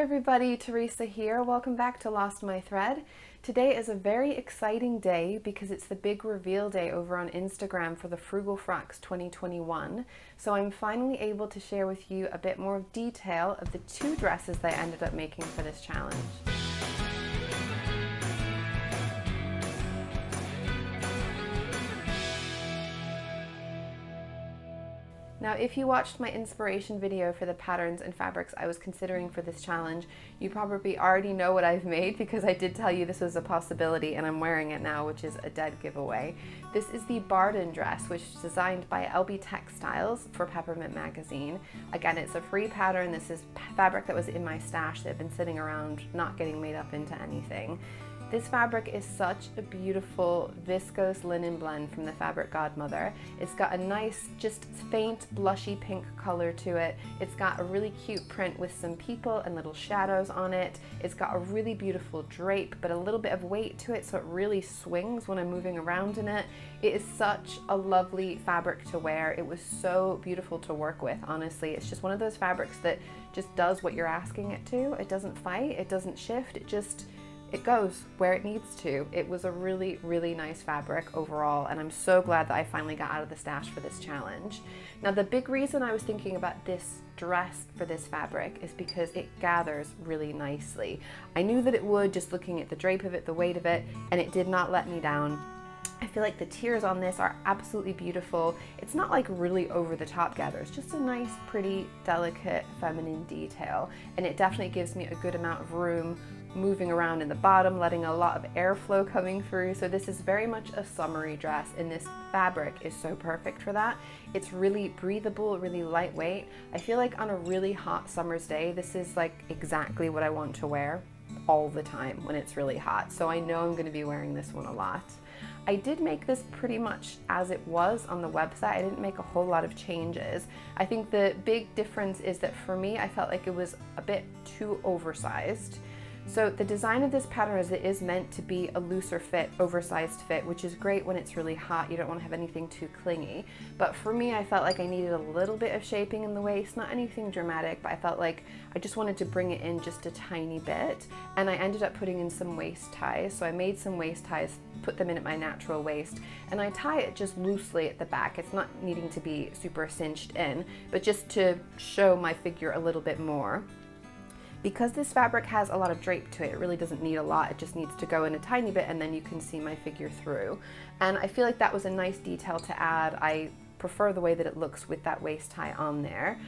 everybody, Teresa here. Welcome back to Lost My Thread. Today is a very exciting day because it's the big reveal day over on Instagram for the Frugal Frocks 2021. So I'm finally able to share with you a bit more detail of the two dresses that I ended up making for this challenge. Now, if you watched my inspiration video for the patterns and fabrics I was considering for this challenge, you probably already know what I've made because I did tell you this was a possibility and I'm wearing it now, which is a dead giveaway. This is the Barden Dress, which is designed by LB Textiles for Peppermint Magazine. Again, it's a free pattern. This is fabric that was in my stash that had been sitting around not getting made up into anything. This fabric is such a beautiful viscose linen blend from the Fabric Godmother. It's got a nice, just faint blushy pink color to it. It's got a really cute print with some people and little shadows on it. It's got a really beautiful drape, but a little bit of weight to it, so it really swings when I'm moving around in it. It is such a lovely fabric to wear. It was so beautiful to work with, honestly. It's just one of those fabrics that just does what you're asking it to. It doesn't fight, it doesn't shift, it goes where it needs to. It was a really, really nice fabric overall, and I'm so glad that I finally got out of the stash for this challenge. Now, the big reason I was thinking about this dress for this fabric is because it gathers really nicely. I knew that it would, just looking at the drape of it, the weight of it, and it did not let me down. I feel like the tiers on this are absolutely beautiful. It's not like really over the top gather. It's just a nice, pretty, delicate, feminine detail. And it definitely gives me a good amount of room moving around in the bottom, letting a lot of airflow coming through. So this is very much a summery dress, and this fabric is so perfect for that. It's really breathable, really lightweight. I feel like on a really hot summer's day, this is like exactly what I want to wear all the time when it's really hot. So I know I'm going to be wearing this one a lot. I did make this pretty much as it was on the website. I didn't make a whole lot of changes. I think the big difference is that for me, I felt like it was a bit too oversized. So the design of this pattern is it is meant to be a looser fit, oversized fit, which is great when it's really hot. You don't want to have anything too clingy. But for me, I felt like I needed a little bit of shaping in the waist, not anything dramatic, but I felt like I just wanted to bring it in just a tiny bit. And I ended up putting in some waist ties. So I made some waist ties, put them in at my natural waist, and I tie it just loosely at the back. It's not needing to be super cinched in, but just to show my figure a little bit more. Because this fabric has a lot of drape to it, it really doesn't need a lot. It just needs to go in a tiny bit and then you can see my figure through. And I feel like that was a nice detail to add. I prefer the way that it looks with that waist tie on there.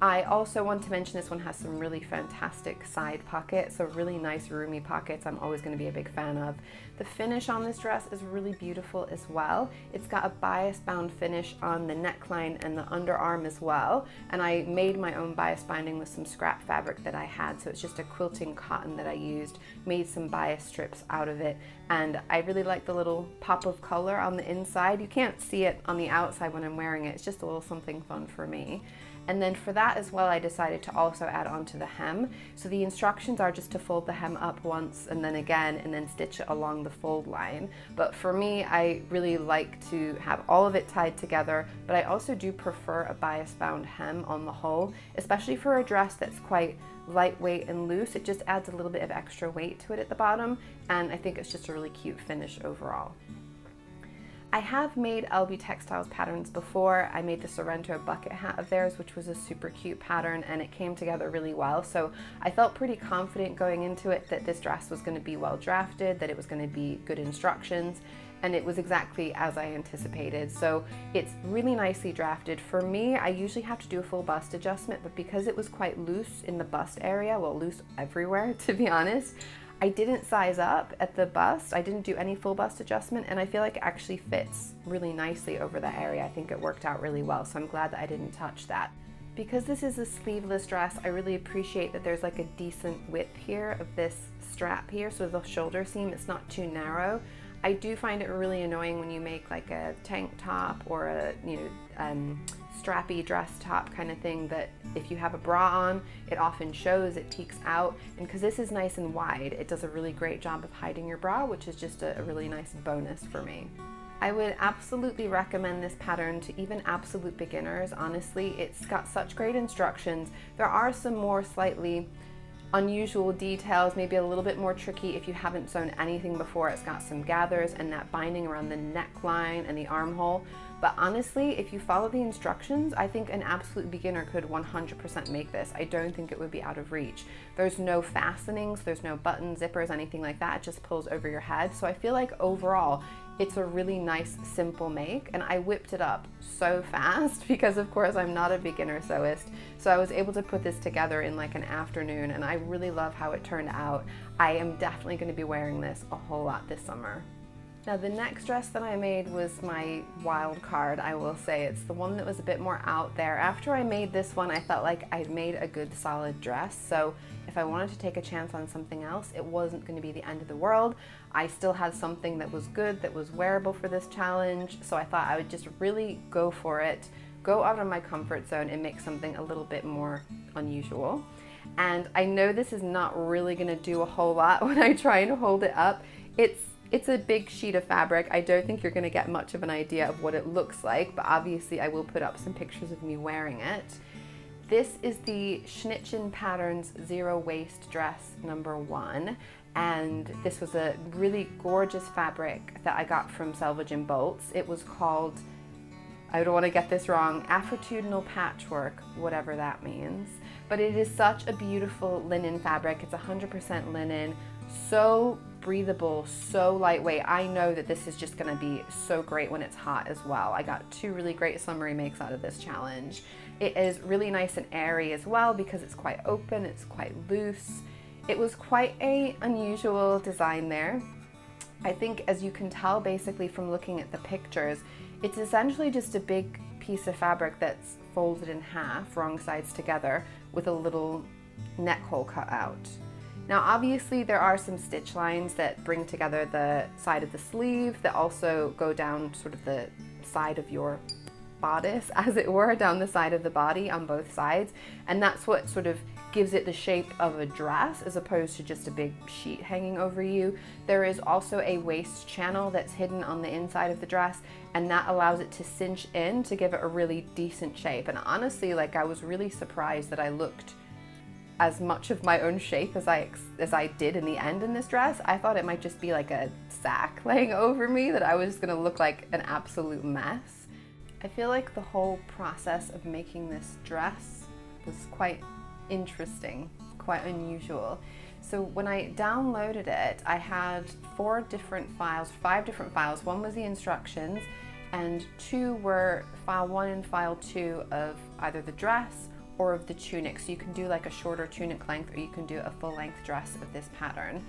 I also want to mention this one has some really fantastic side pockets, so really nice roomy pockets I'm always going to be a big fan of. The finish on this dress is really beautiful as well. It's got a bias bound finish on the neckline and the underarm as well, and I made my own bias binding with some scrap fabric that I had, so it's just a quilting cotton that I used, made some bias strips out of it, and I really like the little pop of color on the inside. You can't see it on the outside when I'm wearing it, it's just a little something fun for me. And then for that as well, I decided to also add onto the hem. So the instructions are just to fold the hem up once and then again, and then stitch it along the fold line. But for me, I really like to have all of it tied together, but I also do prefer a bias bound hem on the whole, especially for a dress that's quite lightweight and loose. It just adds a little bit of extra weight to it at the bottom, and I think it's just a really cute finish overall. I have made LB Textiles patterns before. I made the Sorrento bucket hat of theirs, which was a super cute pattern, and it came together really well. So I felt pretty confident going into it that this dress was going to be well drafted, that it was going to be good instructions, and it was exactly as I anticipated. So it's really nicely drafted. For me, I usually have to do a full bust adjustment, but because it was quite loose in the bust area, well, loose everywhere to be honest, I didn't size up at the bust. I didn't do any full bust adjustment, and I feel like it actually fits really nicely over that area. I think it worked out really well, so I'm glad that I didn't touch that. Because this is a sleeveless dress, I really appreciate that there's like a decent width here of this strap here, so the shoulder seam, it's not too narrow. I do find it really annoying when you make like a tank top or a, strappy dress top kind of thing, that if you have a bra on, it often shows, it peeks out, and because this is nice and wide, it does a really great job of hiding your bra, which is just a really nice bonus for me. I would absolutely recommend this pattern to even absolute beginners. Honestly, it's got such great instructions. There are some more slightly unusual details, maybe a little bit more tricky if you haven't sewn anything before. It's got some gathers and that binding around the neckline and the armhole. But honestly, if you follow the instructions, I think an absolute beginner could 100% make this. I don't think it would be out of reach. There's no fastenings, there's no buttons, zippers, anything like that. It just pulls over your head. So I feel like overall, it's a really nice, simple make, and I whipped it up so fast because of course I'm not a beginner sewist. So I was able to put this together in like an afternoon, and I really love how it turned out. I am definitely going to be wearing this a whole lot this summer. Now the next dress that I made was my wild card, I will say. It's the one that was a bit more out there. After I made this one, I felt like I'd made a good solid dress, so if I wanted to take a chance on something else, it wasn't going to be the end of the world. I still had something that was good, that was wearable for this challenge, so I thought I would just really go for it, go out of my comfort zone and make something a little bit more unusual. And I know this is not really going to do a whole lot when I try and hold it up. It's a big sheet of fabric. I don't think you're going to get much of an idea of what it looks like, but obviously I will put up some pictures of me wearing it. This is the Schnittchen Patterns Zero Waist Dress #1, and this was a really gorgeous fabric that I got from Selvage and Bolts. It was called, I don't want to get this wrong, Affitudinal Patchwork, whatever that means. But it is such a beautiful linen fabric. It's 100% linen, so breathable, so lightweight. I know that this is just going to be so great when it's hot as well. I got 2 really great summery makes out of this challenge. It is really nice and airy as well because it's quite open, it's quite loose. It was quite an unusual design there. I think, as you can tell basically from looking at the pictures, it's essentially just a big piece of fabric that's folded in half, wrong sides together, with a little neck hole cut out. Now obviously there are some stitch lines that bring together the side of the sleeve that also go down sort of the side of your bodice, as it were, down the side of the body on both sides, and that's what sort of gives it the shape of a dress as opposed to just a big sheet hanging over you. There is also a waist channel that's hidden on the inside of the dress, and that allows it to cinch in to give it a really decent shape. And honestly, like, I was really surprised that I looked as much of my own shape as I did in the end in this dress. I thought it might just be like a sack laying over me, that I was gonna look like an absolute mess. I feel like the whole process of making this dress was quite interesting, quite unusual. So when I downloaded it, I had 5 different files. One was the instructions, and 2 were file 1 and file 2 of either the dress or of the tunic. So you can do like a shorter tunic length, or you can do a full length dress of this pattern.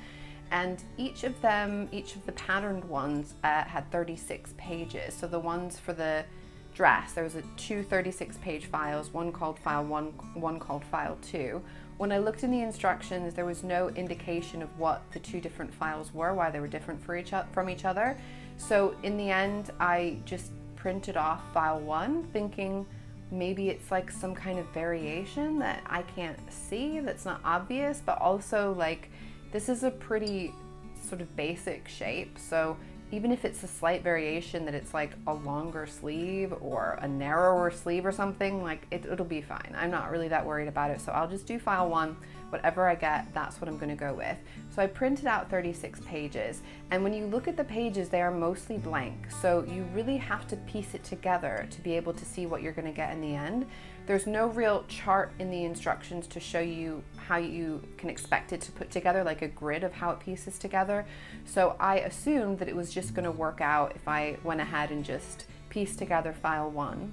And each of the patterned ones had 36 pages. So the ones for the dress, there was 2 36-page files, one called file 1, one called file 2. When I looked in the instructions, there was no indication of what the 2 different files were, why they were different from each other. So in the end, I just printed off file 1, thinking maybe it's like some kind of variation that I can't see, that's not obvious, but also like this is a pretty sort of basic shape. So even if it's a slight variation, that it's like a longer sleeve or a narrower sleeve or something, like it'll be fine. I'm not really that worried about it. So I'll just do file 1, whatever I get, that's what I'm gonna go with. So I printed out 36 pages, and when you look at the pages, they are mostly blank. So you really have to piece it together to be able to see what you're gonna get in the end. There's no real chart in the instructions to show you how you can expect it to put together, like a grid of how it pieces together. So I assumed that it was just gonna work out if I went ahead and just pieced together file 1.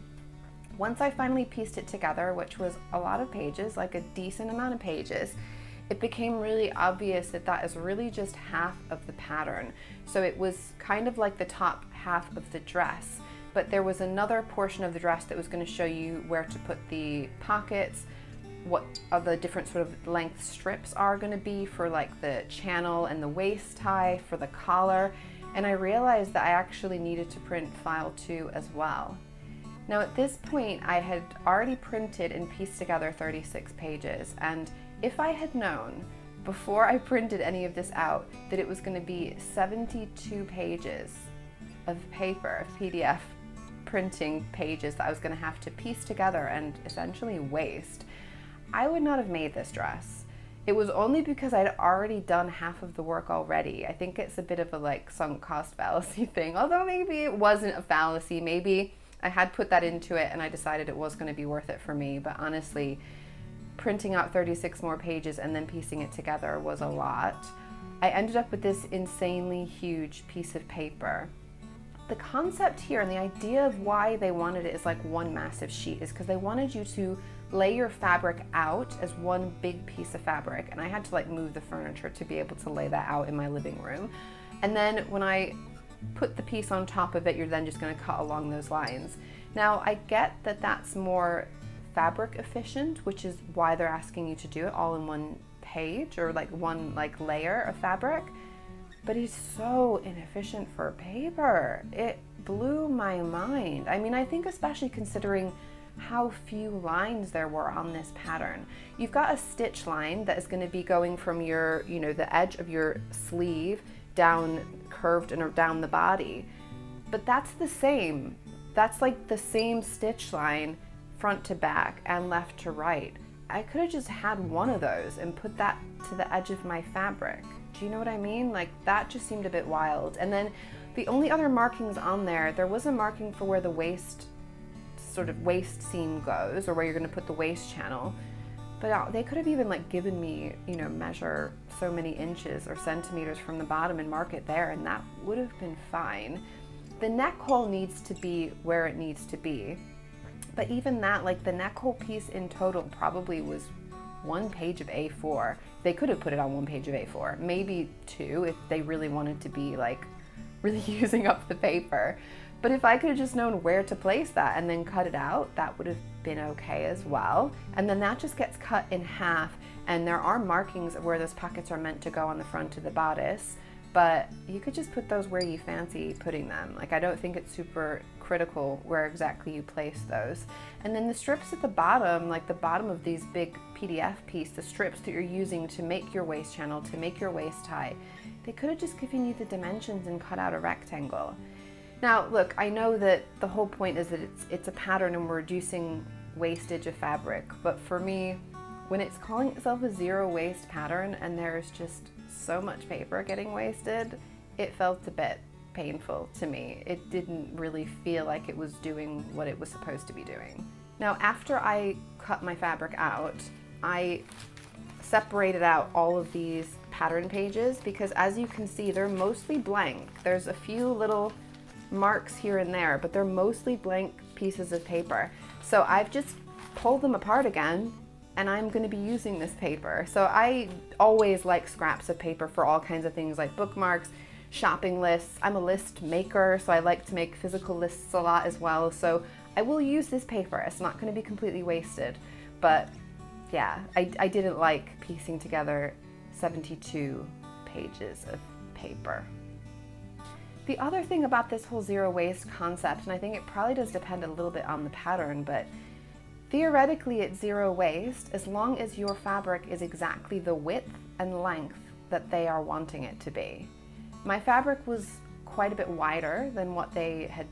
Once I finally pieced it together, which was a lot of pages, like a decent amount of pages, it became really obvious that that is really just half of the pattern. So it was kind of like the top half of the dress, but there was another portion of the dress that was going to show you where to put the pockets, what the different sort of length strips are going to be for like the channel and the waist tie, for the collar, and I realized that I actually needed to print file 2 as well. Now at this point, I had already printed and pieced together 36 pages, and if I had known before I printed any of this out that it was going to be 72 pages of paper, of PDF printing pages that I was going to have to piece together and essentially waste, I would not have made this dress. It was only because I'd already done half of the work already. I think it's a bit of a like sunk cost fallacy thing, although maybe it wasn't a fallacy. Maybe I had put that into it and I decided it was going to be worth it for me. But honestly, printing out 36 more pages and then piecing it together was a lot. I ended up with this insanely huge piece of paper. The concept here and the idea of why they wanted it is like one massive sheet is because they wanted you to lay your fabric out as one big piece of fabric, and I had to like move the furniture to be able to lay that out in my living room. And then when I put the piece on top of it, you're then just going to cut along those lines. Now I get that that's more fabric efficient, which is why they're asking you to do it all in one page or like one like layer of fabric, but it's so inefficient for paper. It blew my mind. I mean, I think especially considering how few lines there were on this pattern. You've got a stitch line that is going to be going from your, you know, the edge of your sleeve down curved and down the body, but that's the same. That's like the same stitch line front to back and left to right. I could have just had one of those and put that to the edge of my fabric. Do you know what I mean? Like that just seemed a bit wild. And then the only other markings on there was a marking for where the waist seam goes, or where you're going to put the waist channel, but they could have even like given me, you know, measure so many inches or centimeters from the bottom and mark it there, and that would have been fine. The neck hole needs to be where it needs to be, but even that, like the neck hole piece in total probably was 1 page of A4. They could have put it on 1 page of A4, maybe 2 if they really wanted to be like really using up the paper. But if I could have just known where to place that and then cut it out, that would have been okay as well. And then that just gets cut in half, and there are markings of where those pockets are meant to go on the front of the bodice, but you could just put those where you fancy putting them. Like I don't think it's super critical where exactly you place those. And then the strips at the bottom, like the bottom of these big PDF piece, the strips that you're using to make your waist channel, to make your waist tie, they could have just given you the dimensions and cut out a rectangle. Now, look, I know that the whole point is that it's a pattern and we're reducing wastage of fabric, but for me, when it's calling itself a zero waste pattern and there's just so much paper getting wasted, it felt a bit painful to me. It didn't really feel like it was doing what it was supposed to be doing. Now, after I cut my fabric out, I separated out all of these pattern pages because, as you can see, they're mostly blank. There's a few little marks here and there, but they're mostly blank pieces of paper. So I've just pulled them apart again, and I'm going to be using this paper. So I always like scraps of paper for all kinds of things like bookmarks, shopping lists. I'm a list maker, so I like to make physical lists a lot as well. So I will use this paper. It's not going to be completely wasted, but yeah, I didn't like piecing together 72 pages of paper. The other thing about this whole zero waste concept, and I think it probably does depend a little bit on the pattern, but theoretically it's zero waste as long as your fabric is exactly the width and length that they are wanting it to be. My fabric was quite a bit wider than what they had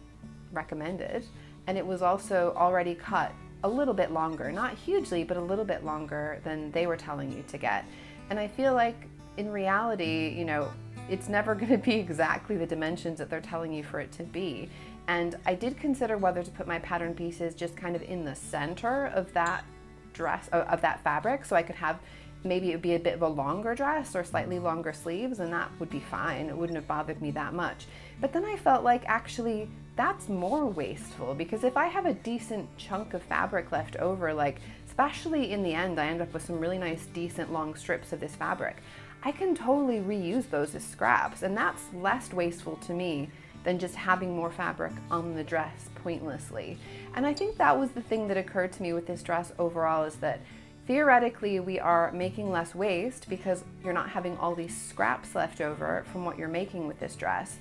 recommended, and it was also already cut a little bit longer, not hugely, but a little bit longer than they were telling you to get. And I feel like in reality, you know, it's never going to be exactly the dimensions that they're telling you for it to be. And I did consider whether to put my pattern pieces just kind of in the center of that dress, of that fabric, so I could have, maybe it would be a bit of a longer dress or slightly longer sleeves, and that would be fine. It wouldn't have bothered me that much. But then I felt like actually that's more wasteful, because if I have a decent chunk of fabric left over, like especially in the end I end up with some really nice decent long strips of this fabric, I can totally reuse those as scraps, and that's less wasteful to me than just having more fabric on the dress pointlessly. And I think that was the thing that occurred to me with this dress overall, is that theoretically we are making less waste because you're not having all these scraps left over from what you're making with this dress,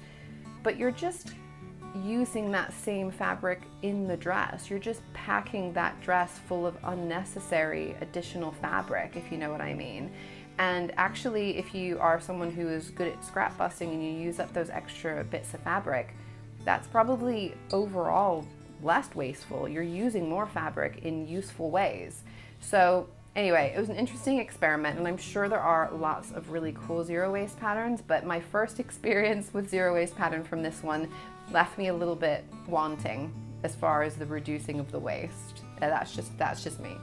but you're just using that same fabric in the dress. You're just packing that dress full of unnecessary additional fabric, if you know what I mean. And actually, if you are someone who is good at scrap busting and you use up those extra bits of fabric, that's probably overall less wasteful. You're using more fabric in useful ways. So Anyway, it was an interesting experiment, and I'm sure there are lots of really cool zero waste patterns, but my first experience with zero waste pattern from this one left me a little bit wanting as far as the reducing of the waste. That's just me.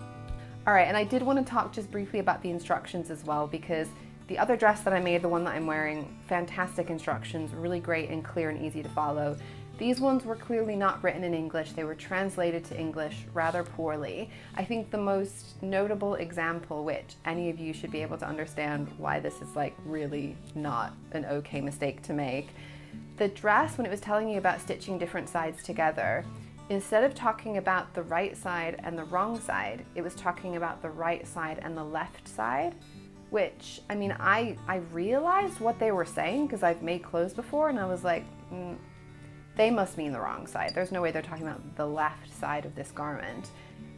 All right, and I did want to talk just briefly about the instructions as well, because the other dress that I made, the one that I'm wearing, fantastic instructions, really great and clear and easy to follow. These ones were clearly not written in English. They were translated to English rather poorly. I think the most notable example, which any of you should be able to understand why this is like really not an okay mistake to make. The dress, when it was telling you about stitching different sides together, instead of talking about the right side and the wrong side, it was talking about the right side and the left side, which, I mean, I realized what they were saying because I've made clothes before, and I was like, they must mean the wrong side. There's no way they're talking about the left side of this garment.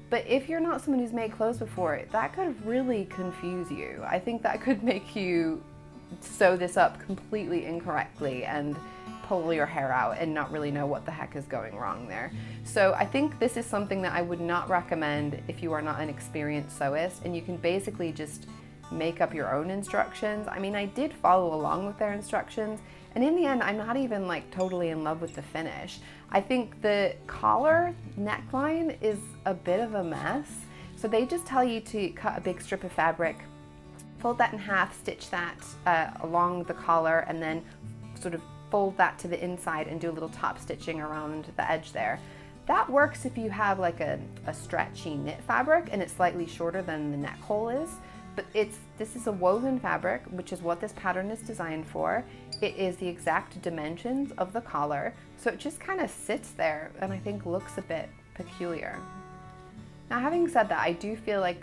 But if you're not someone who's made clothes before, that could really confuse you. I think that could make you sew this up completely incorrectly and pull your hair out and not really know what the heck is going wrong there. So I think this is something that I would not recommend if you are not an experienced sewist, and you can basically just make up your own instructions. I mean, I did follow along with their instructions, and in the end, I'm not even like totally in love with the finish. I think the collar neckline is a bit of a mess. So they just tell you to cut a big strip of fabric, fold that in half, stitch that along the collar, and then sort of fold that to the inside and do a little top stitching around the edge there. That works if you have like a stretchy knit fabric and it's slightly shorter than the neck hole is. But this is a woven fabric, which is what this pattern is designed for. It is the exact dimensions of the collar, so it just kind of sits there and I think looks a bit peculiar. Now, having said that, I do feel like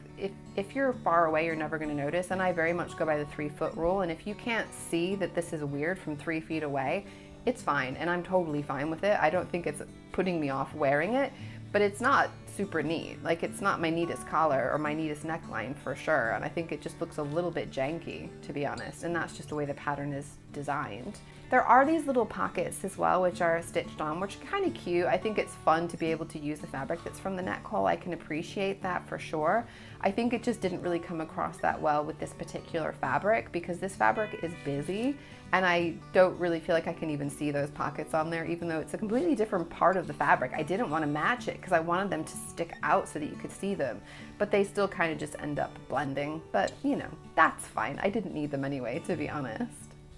if you're far away, you're never going to notice, and I very much go by the 3-foot rule, and if you can't see that this is weird from 3 feet away, it's fine, and I'm totally fine with it. I don't think it's putting me off wearing it, but it's not super neat. Like, it's not my neatest collar or my neatest neckline for sure, and I think it just looks a little bit janky, to be honest, and that's just the way the pattern is designed. There are these little pockets as well, which are stitched on, which are kind of cute. I think it's fun to be able to use the fabric that's from the neck hole. I can appreciate that for sure. I think it just didn't really come across that well with this particular fabric, because this fabric is busy and I don't really feel like I can even see those pockets on there, even though it's a completely different part of the fabric. I didn't want to match it because I wanted them to stick out so that you could see them, but they still kind of just end up blending. But you know, that's fine. I didn't need them anyway, to be honest.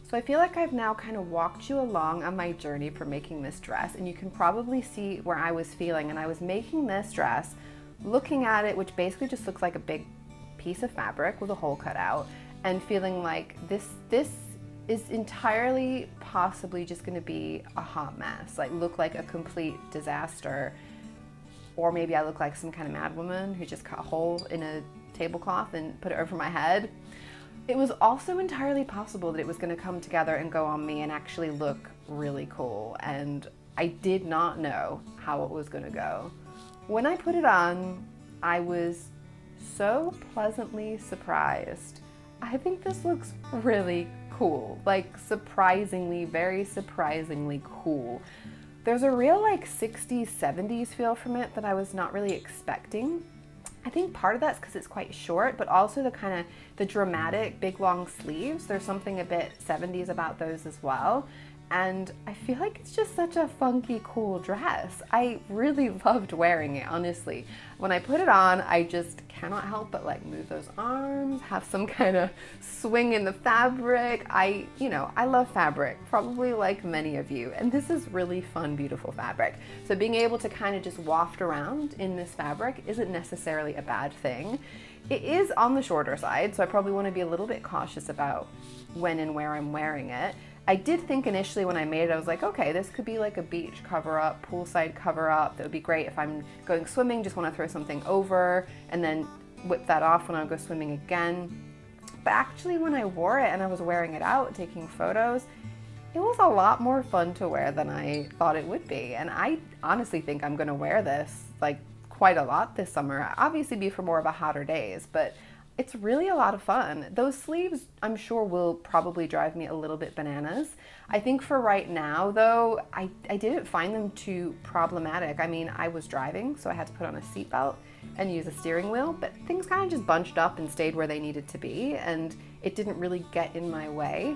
So I feel like I've now kind of walked you along on my journey for making this dress, and you can probably see where I was feeling. And I was making this dress, looking at it, which basically just looks like a big piece of fabric with a hole cut out, and feeling like this is entirely possibly just going to be a hot mess, like look like a complete disaster. Or maybe I look like some kind of mad woman who just cut a hole in a tablecloth and put it over my head. It was also entirely possible that it was going to come together and go on me and actually look really cool, and I did not know how it was going to go. When I put it on, I was so pleasantly surprised. I think this looks really cool, like surprisingly, very surprisingly cool. There's a real like 60s, 70s feel from it that I was not really expecting. I think part of that's because it's quite short, but also the kind of the dramatic big long sleeves. There's something a bit 70s about those as well. And I feel like it's just such a funky, cool dress. I really loved wearing it, honestly. When I put it on, I just cannot help but like move those arms, have some kind of swing in the fabric. You know, I love fabric, probably like many of you, and this is really fun, beautiful fabric. So being able to kind of just waft around in this fabric isn't necessarily a bad thing. It is on the shorter side, so I probably want to be a little bit cautious about when and where I'm wearing it. I did think initially when I made it, I was like, okay, this could be like a beach cover-up, poolside cover-up. That would be great if I'm going swimming, just want to throw something over and then whip that off when I go swimming again. But actually when I wore it and I was wearing it out, taking photos, it was a lot more fun to wear than I thought it would be. And I honestly think I'm going to wear this like quite a lot this summer. Obviously be for more of a hotter days, but I think it's going to look really cool. And I really It's really a lot of fun. Those sleeves, I'm sure, will probably drive me a little bit bananas. I think for right now, though, I didn't find them too problematic. I mean, I was driving, so I had to put on a seatbelt and use a steering wheel, but things kind of just bunched up and stayed where they needed to be, and it didn't really get in my way.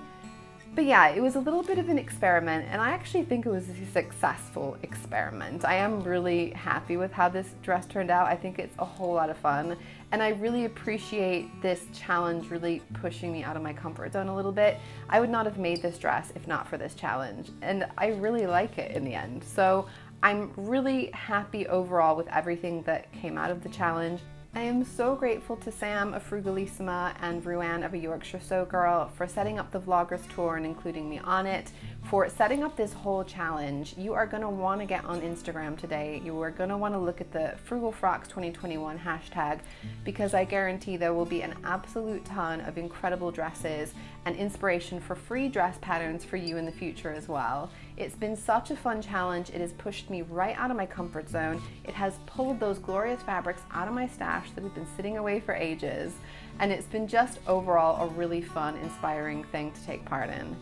But yeah, it was a little bit of an experiment, and I actually think it was a successful experiment. I am really happy with how this dress turned out. I think it's a whole lot of fun, and I really appreciate this challenge really pushing me out of my comfort zone a little bit. I would not have made this dress if not for this challenge, and I really like it in the end. So I'm really happy overall with everything that came out of the challenge. I am so grateful to Sam of Frugalissima and Ruan of A Yorkshire Sew Girl for setting up the vloggers tour and including me on it, for setting up this whole challenge. You are going to want to get on Instagram today. You are going to want to look at the Frugal Frocks 2021 hashtag, because I guarantee there will be an absolute ton of incredible dresses and inspiration for free dress patterns for you in the future as well. It's been such a fun challenge. It has pushed me right out of my comfort zone. It has pulled those glorious fabrics out of my stash that have been sitting away for ages. And it's been just overall a really fun, inspiring thing to take part in.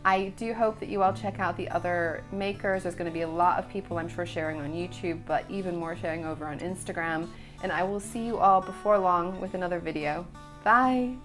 I do hope that you all check out the other makers. There's going to be a lot of people, I'm sure, sharing on YouTube, but even more sharing over on Instagram. And I will see you all before long with another video. Bye!